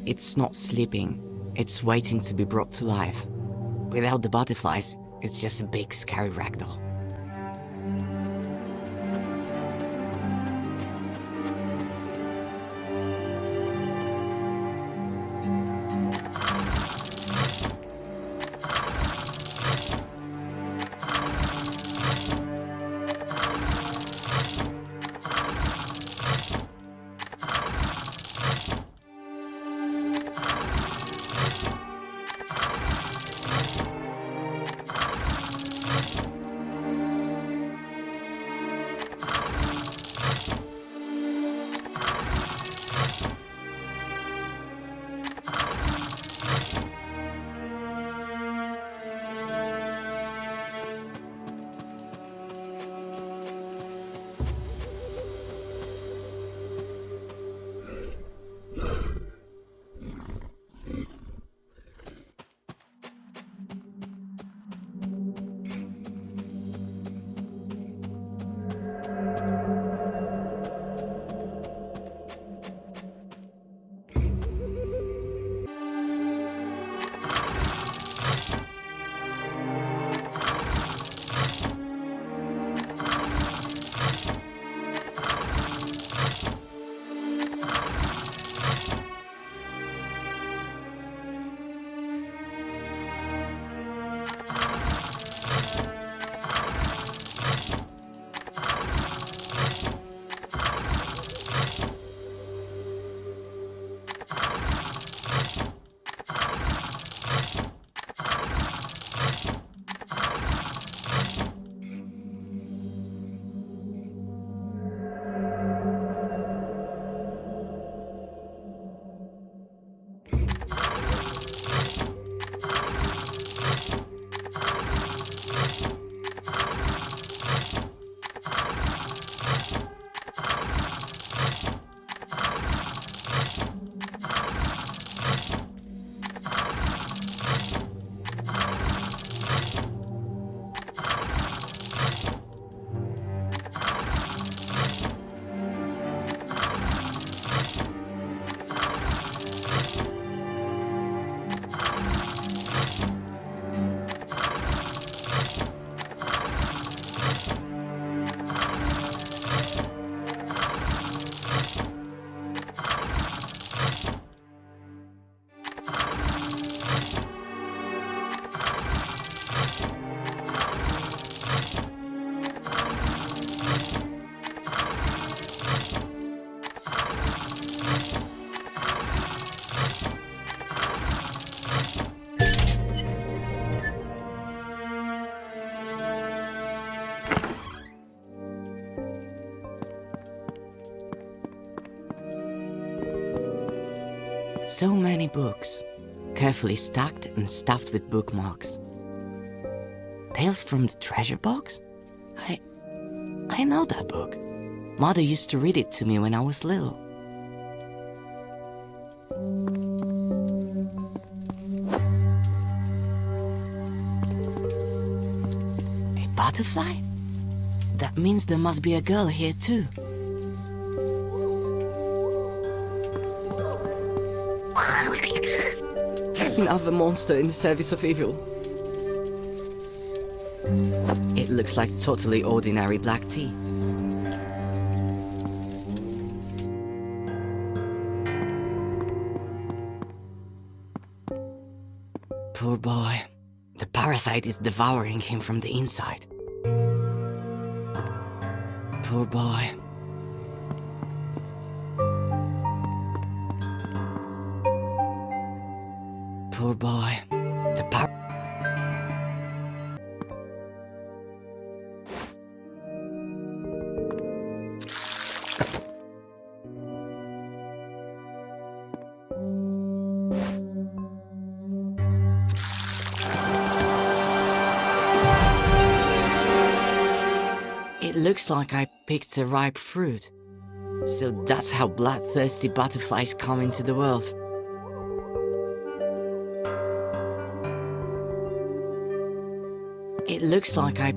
it's not sleeping. It's waiting to be brought to life. Without the butterflies, it's just a big scary ragdoll. So many books, carefully stacked and stuffed with bookmarks. Tales from the Treasure Box? I know that book. Mother used to read it to me when I was little. A butterfly? That means there must be a girl here too. Another monster in the service of evil. It looks like totally ordinary black tea. Poor boy. The parasite is devouring him from the inside. Poor boy. Poor boy. It looks like I picked a ripe fruit. So that's how bloodthirsty butterflies come into the world. It looks like I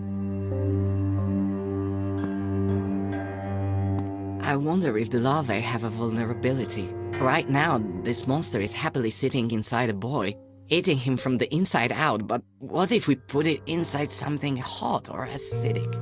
wonder if the larvae have a vulnerability. Right now, this monster is happily sitting inside a boy, eating him from the inside out, but what if we put it inside something hot or acidic?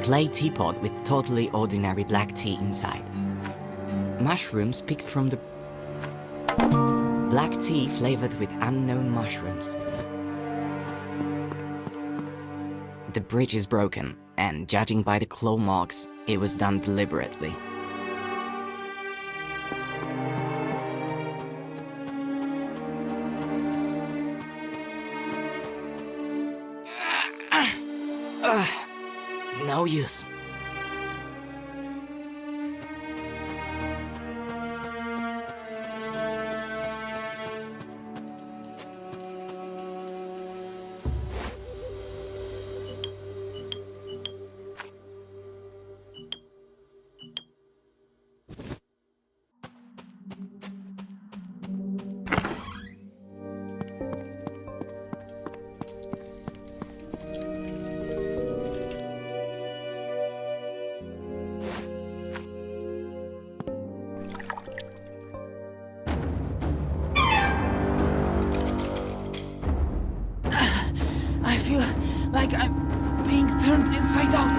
Clay teapot with totally ordinary black tea inside. Mushrooms picked from the... Black tea flavored with unknown mushrooms. The bridge is broken, and judging by the claw marks, it was done deliberately. No use. I feel like I'm being turned inside out.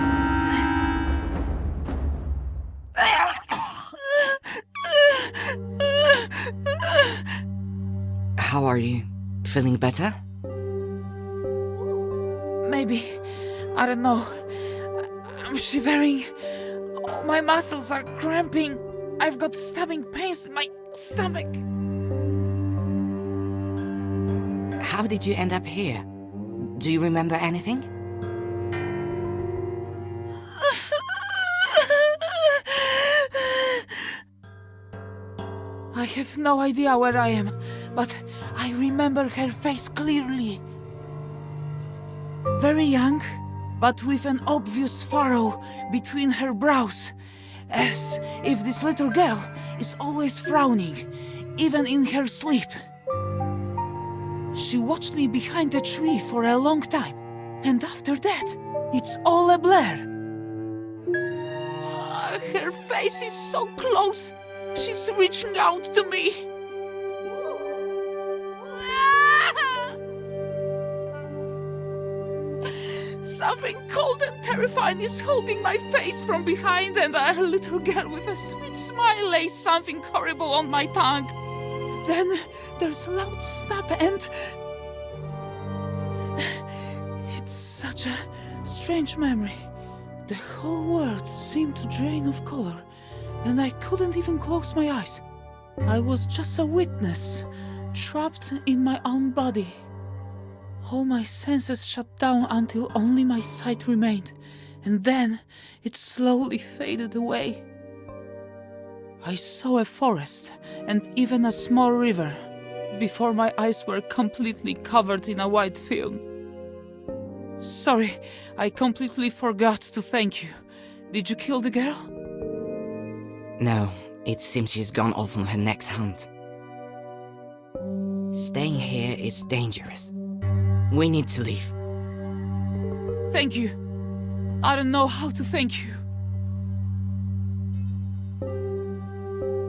How are you? Feeling better? Maybe. I don't know. I'm shivering. All my muscles are cramping. I've got stabbing pains in my stomach. How did you end up here? Do you remember anything? I have no idea where I am, but I remember her face clearly. Very young, but with an obvious furrow between her brows, as if this little girl is always frowning, even in her sleep. She watched me behind a tree for a long time, and after that, it's all a blur. Her face is so close. She's reaching out to me. Something cold and terrifying is holding my face from behind, and a little girl with a sweet smile lays something horrible on my tongue. Then there's a loud snap, and it's such a strange memory. The whole world seemed to drain of color, and I couldn't even close my eyes. I was just a witness, trapped in my own body. All my senses shut down until only my sight remained, and then it slowly faded away. I saw a forest and even a small river before my eyes were completely covered in a white film. Sorry, I completely forgot to thank you. Did you kill the girl? No, it seems she's gone off on her next hunt. Staying here is dangerous. We need to leave. Thank you. I don't know how to thank you.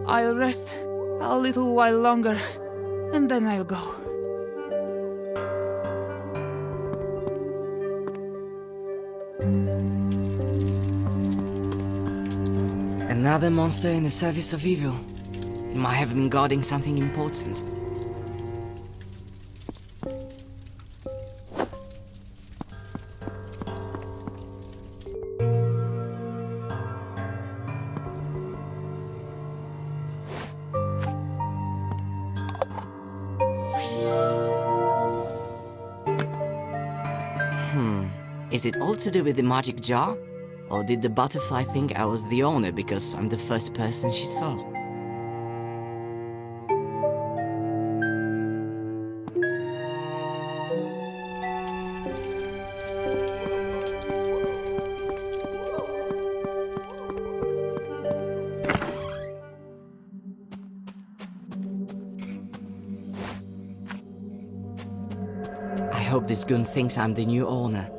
I'll rest a little while longer, and then I'll go. Another monster in the service of evil. It might have been guarding something important. Is it all to do with the magic jar? Or did the butterfly think I was the owner because I'm the first person she saw? I hope this goon thinks I'm the new owner.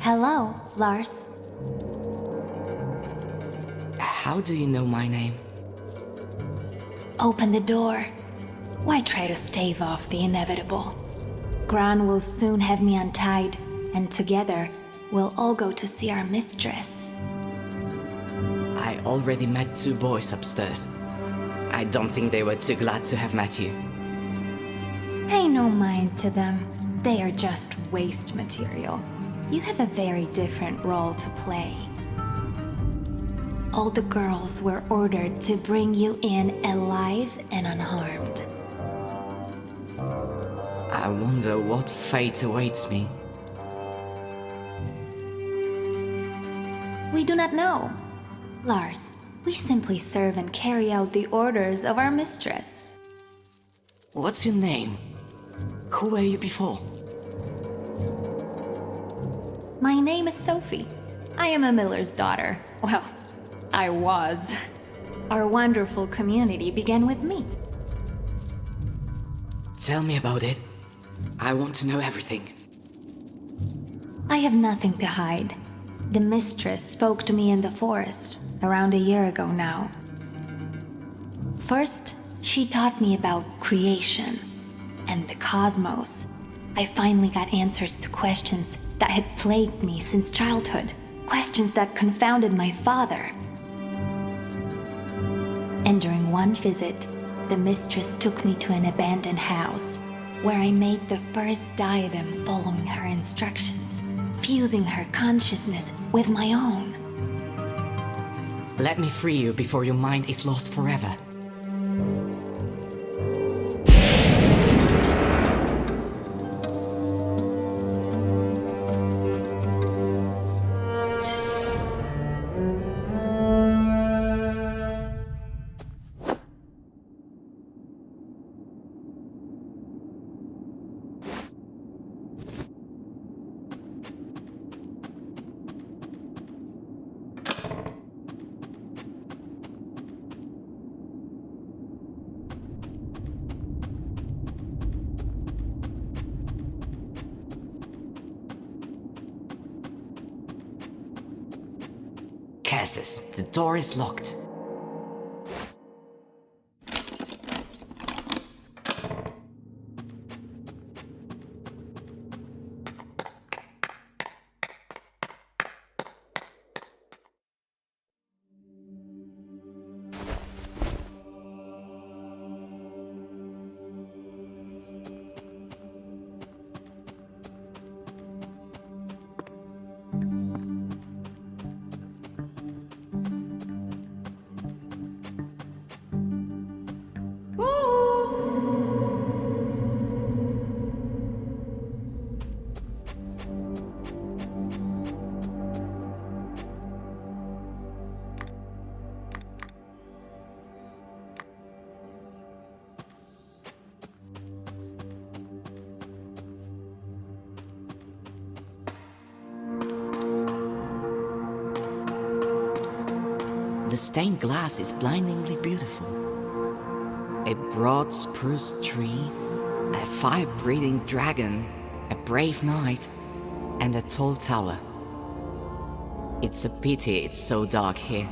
Hello, Lars. How do you know my name? Open the door. Why try to stave off the inevitable? Gran will soon have me untied, and together we'll all go to see our mistress. I already met 2 boys upstairs. I don't think they were too glad to have met you. Pay no mind to them. They are just waste material. You have a very different role to play. All the girls were ordered to bring you in alive and unharmed. I wonder what fate awaits me. We do not know. Lars, we simply serve and carry out the orders of our mistress. What's your name? Who were you before? My name is Sophie. I am a miller's daughter. Well, I was. Our wonderful community began with me. Tell me about it. I want to know everything. I have nothing to hide. The mistress spoke to me in the forest, around a year ago now. First, she taught me about creation and the cosmos. I finally got answers to questions that had plagued me since childhood. Questions that confounded my father. And during one visit, the mistress took me to an abandoned house, where I made the first diadem following her instructions, fusing her consciousness with my own. Let me free you before your mind is lost forever. gases. The door is locked. The stained glass is blindingly beautiful. A broad spruce tree, a fire-breathing dragon, a brave knight, and a tall tower. It's a pity it's so dark here.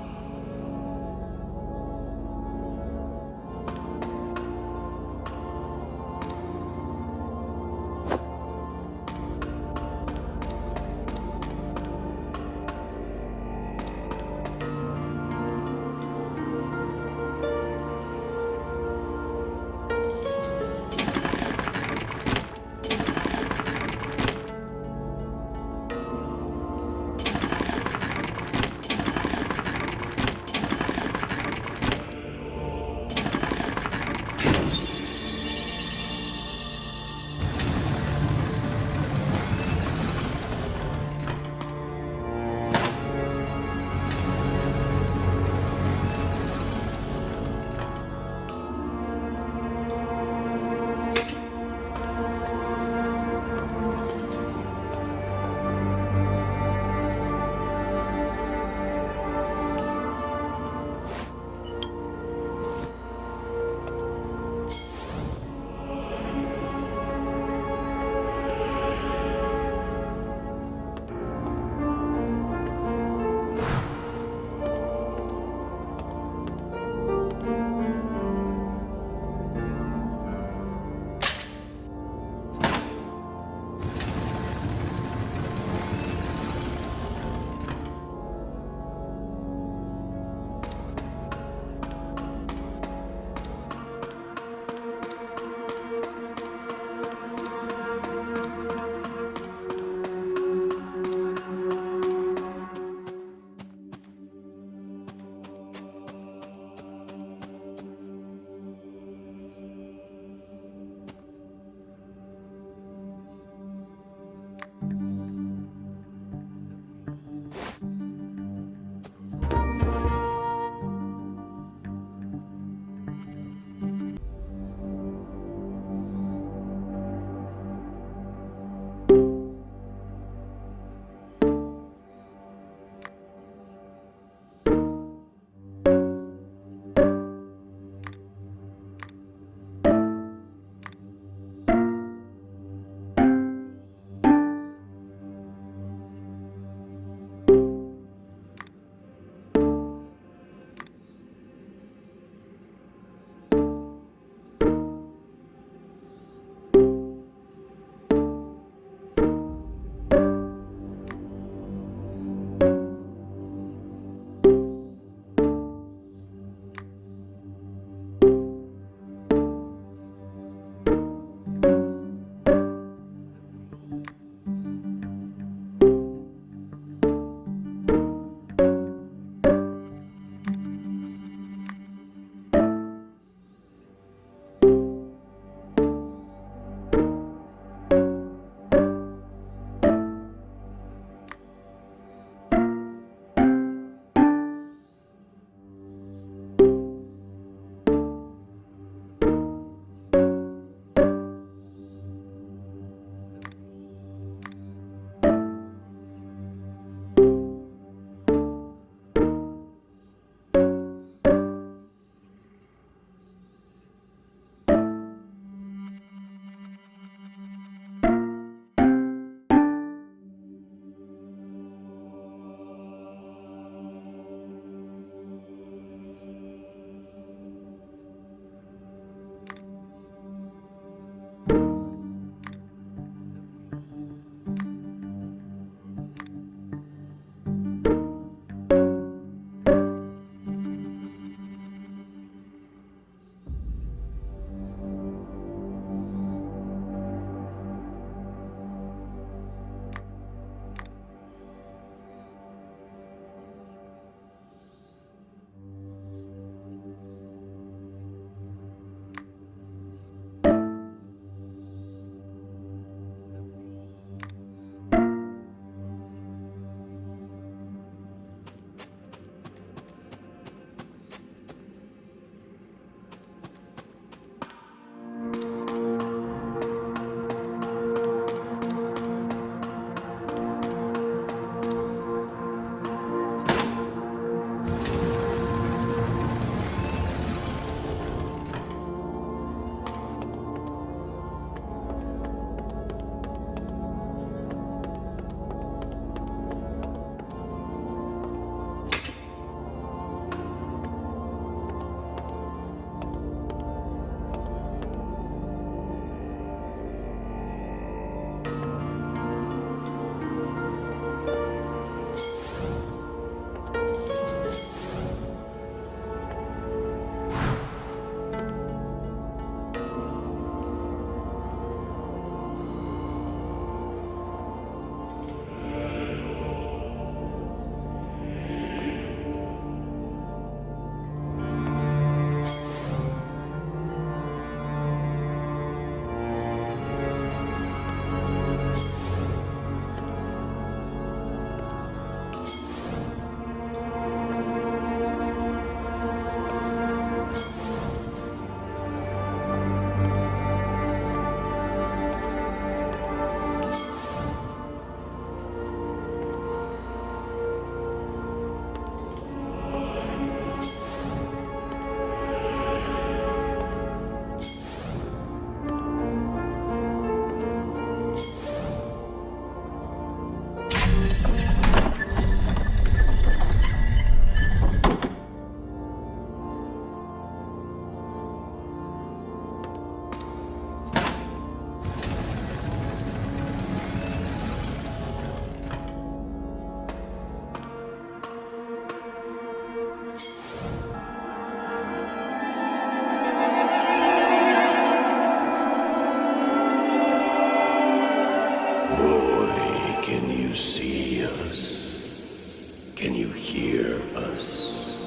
Can you hear us?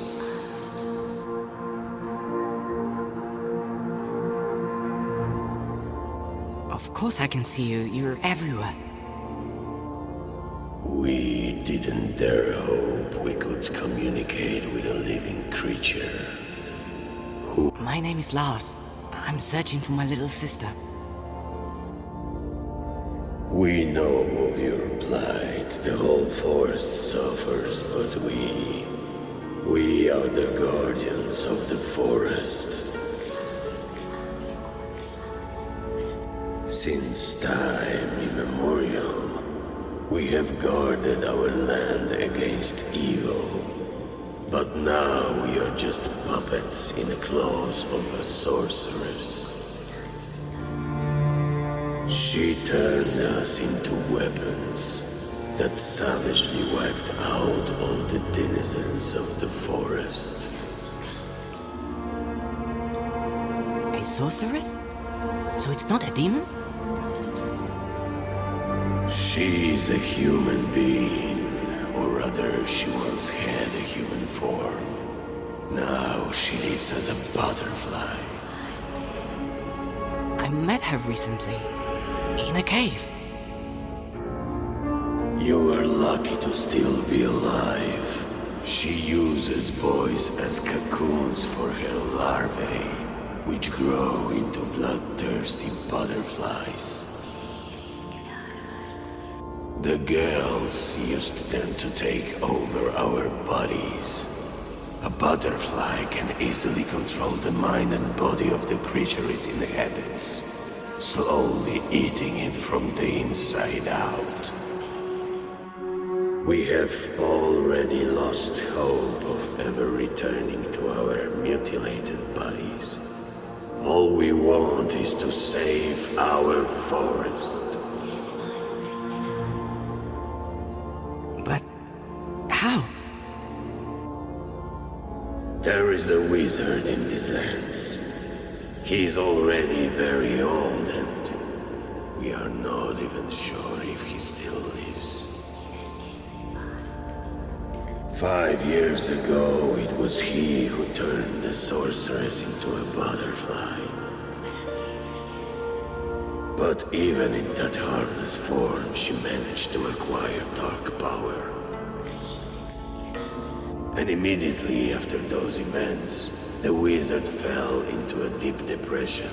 Of course I can see you. You're everywhere. We didn't dare hope we could communicate with a living creature. My name is Lars. I'm searching for my little sister. We know of your plight. The whole forest suffers, but we are the guardians of the forest. Since time immemorial, we have guarded our land against evil. But now we are just puppets in the claws of a sorceress. She turned us into weapons that savagely wiped out all the denizens of the forest. A sorceress? So it's not a demon? She's a human being, or rather, she once had a human form. Now she lives as a butterfly. I met her recently. In a cave. You are lucky to still be alive. She uses boys as cocoons for her larvae, which grow into bloodthirsty butterflies. The girls used them to take over our bodies. A butterfly can easily control the mind and body of the creature it inhabits, slowly eating it from the inside out. We have already lost hope of ever returning to our mutilated bodies. All we want is to save our forest. But how? There is a wizard in these lands. He's already very old and we are not even sure if he still lives. 5 years ago, it was he who turned the sorceress into a butterfly. But even in that harmless form, she managed to acquire dark power. And immediately after those events, the wizard fell into a deep depression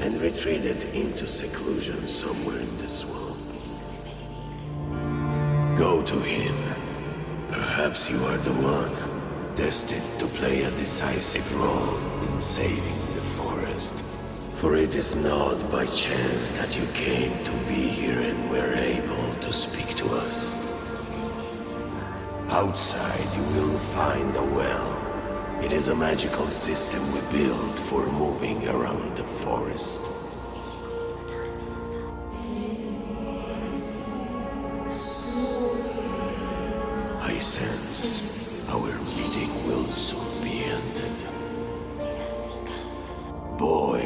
and retreated into seclusion somewhere in the swamp. Go to him. Perhaps you are the one, destined to play a decisive role in saving the forest. For it is not by chance that you came to be here and were able to speak to us. Outside you will find a well. It is a magical system we built for moving around the forest. I sense our meeting will soon be ended. Boy,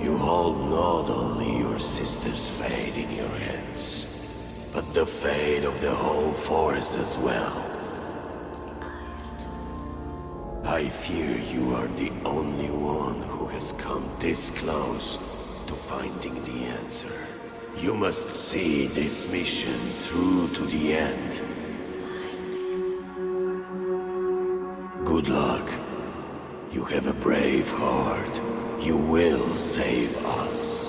you hold not only your sister's fate in your hands, but the fate of the whole forest as well. I fear you are the only one who has come this close to finding the answer. You must see this mission through to the end. Good luck. You have a brave heart. You will save us.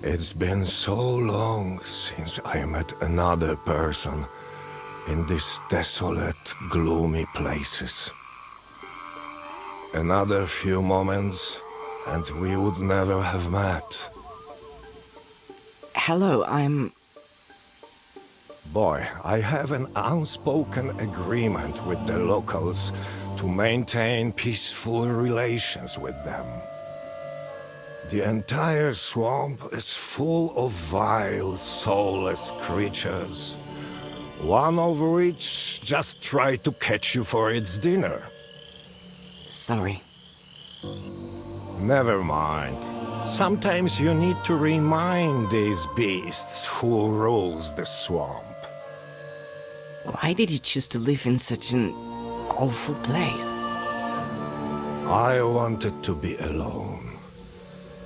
It's been so long since I met another person in these desolate, gloomy places. Another few moments, and we would never have met. Hello, I'm... Boy, I have an unspoken agreement with the locals to maintain peaceful relations with them. The entire swamp is full of vile, soulless creatures, one of which just tried to catch you for its dinner. sorry. Never mind. Sometimes you need to remind these beasts who rules the swamp. Why did you choose to live in such an awful place? I wanted to be alone.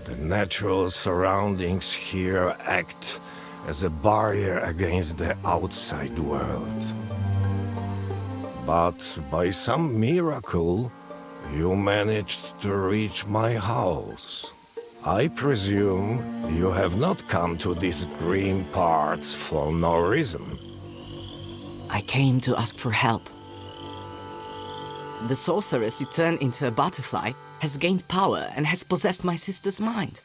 The natural surroundings here act as a barrier against the outside world. But by some miracle, you managed to reach my house. I presume you have not come to these green parts for no reason. I came to ask for help. The sorceress you turned into a butterfly has gained power and has possessed my sister's mind.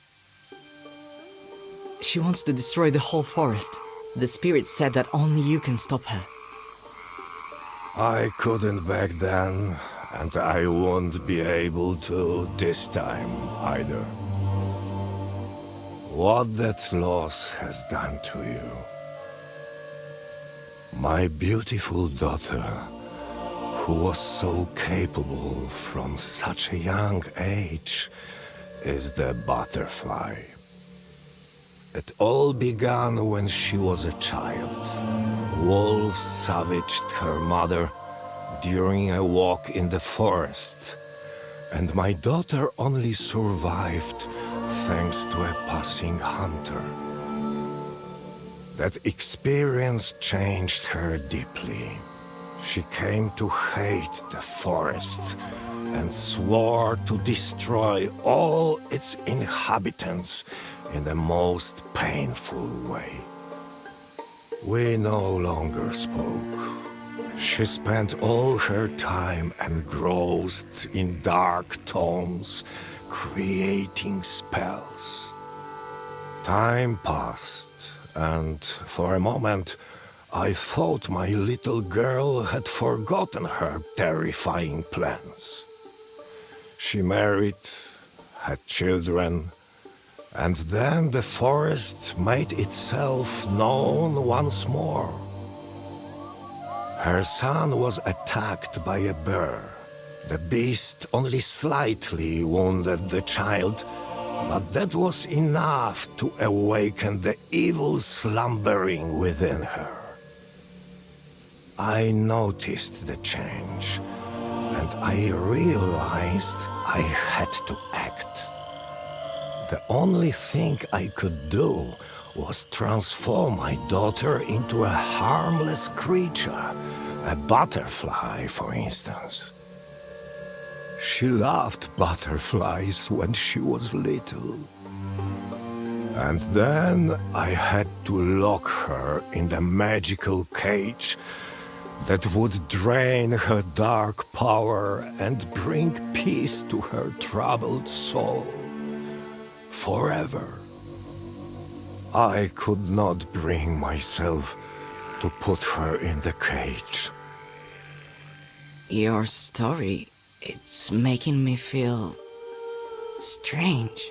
She wants to destroy the whole forest. The spirit said that only you can stop her. I couldn't back then, and I won't be able to this time either. What that loss has done to you. My beautiful daughter, who was so capable from such a young age, is the butterfly. It all began when she was a child. Wolves savaged her mother during a walk in the forest, and my daughter only survived thanks to a passing hunter. That experience changed her deeply. She came to hate the forest and swore to destroy all its inhabitants in the most painful way. We no longer spoke. She spent all her time engrossed in dark tomes, creating spells. Time passed, and for a moment, I thought my little girl had forgotten her terrifying plans. She married, had children, and then the forest made itself known once more. Her son was attacked by a bear. The beast only slightly wounded the child, but that was enough to awaken the evil slumbering within her. I noticed the change, and I realized I had to act. The only thing I could do was transform my daughter into a harmless creature, a butterfly, for instance. She loved butterflies when she was little. And then I had to lock her in the magical cage that would drain her dark power and bring peace to her troubled soul. Forever. I could not bring myself to put her in the cage. Your story, it's making me feel strange.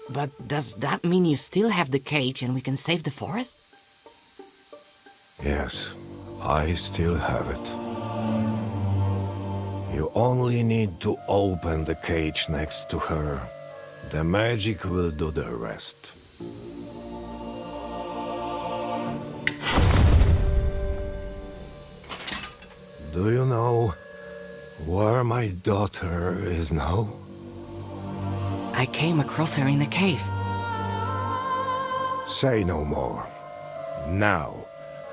But does that mean you still have the cage and we can save the forest? Yes, I still have it. You only need to open the cage next to her. The magic will do the rest. Do you know where my daughter is now? I came across her in a cave. Say no more. Now,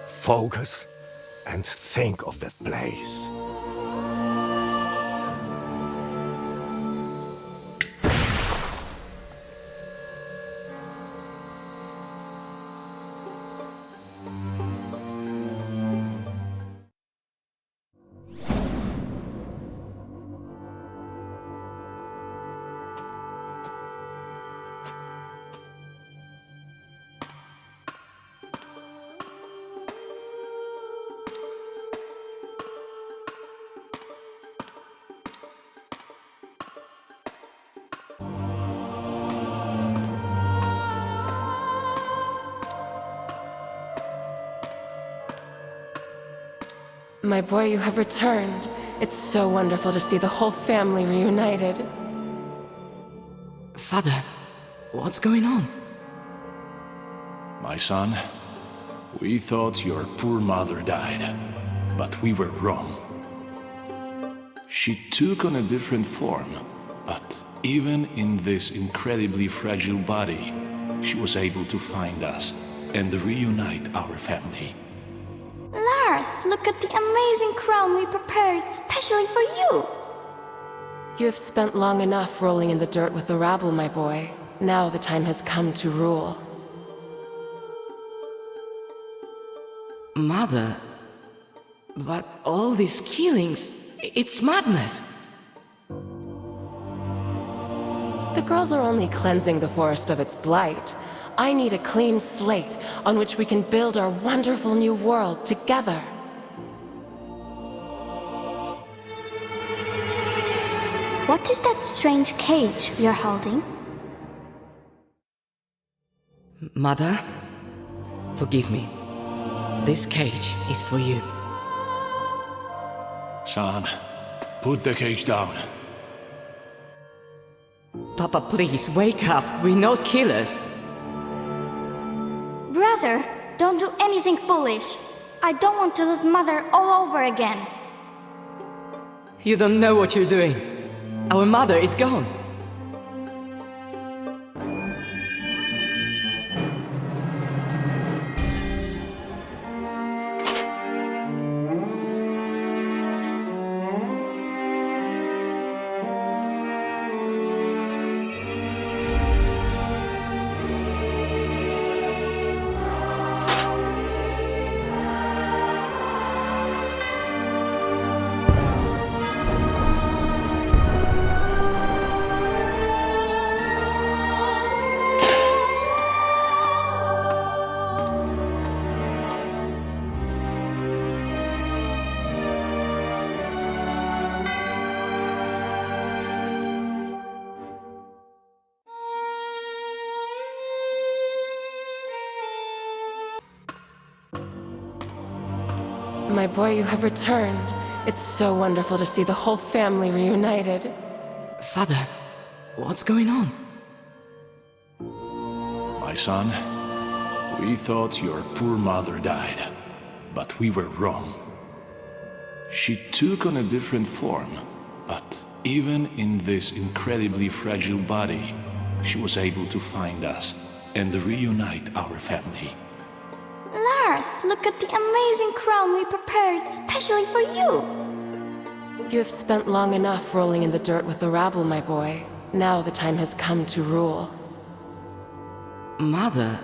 focus and think of that place. My boy, you have returned. It's so wonderful to see the whole family reunited. Father, what's going on? My son, we thought your poor mother died, but we were wrong. She took on a different form, but even in this incredibly fragile body, she was able to find us and reunite our family. Lars, look at the amazing crown we prepared specially for you! You have spent long enough rolling in the dirt with the rabble, my boy. Now the time has come to rule. Mother, but all these killings, it's madness. The girls are only cleansing the forest of its blight. I need a clean slate on which we can build our wonderful new world together. What is that strange cage you're holding? Mother, forgive me. This cage is for you. Son, put the cage down. Papa, please, wake up. We're not killers. Brother, don't do anything foolish. I don't want to lose Mother all over again. You don't know what you're doing. Our mother is gone. My boy, you have returned. It's so wonderful to see the whole family reunited. Father, what's going on? My son, we thought your poor mother died, but we were wrong. She took on a different form, but even in this incredibly fragile body, she was able to find us and reunite our family. Lars, look at the amazing crown we prepared specially for you! You have spent long enough rolling in the dirt with the rabble, my boy. Now the time has come to rule. Mother,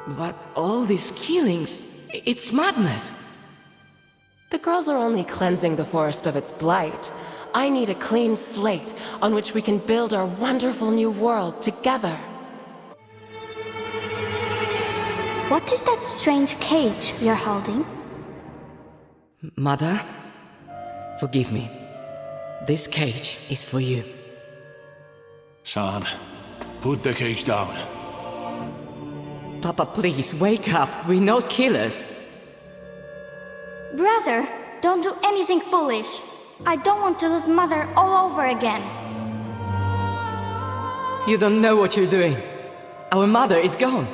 but all these killings, it's madness. The girls are only cleansing the forest of its blight. I need a clean slate on which we can build our wonderful new world together. What is that strange cage you're holding? Mother, forgive me. This cage is for you. Son, put the cage down. Papa, please, wake up. We're not killers. Brother, don't do anything foolish. I don't want to lose Mother all over again. You don't know what you're doing. Our mother is gone.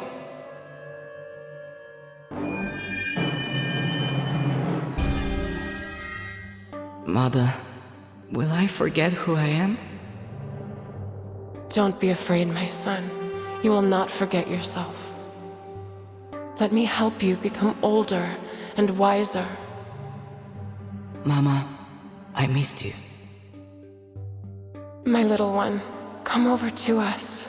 Mother, will I forget who I am? Don't be afraid, my son. You will not forget yourself. Let me help you become older and wiser. Mama, I missed you. My little one, come over to us.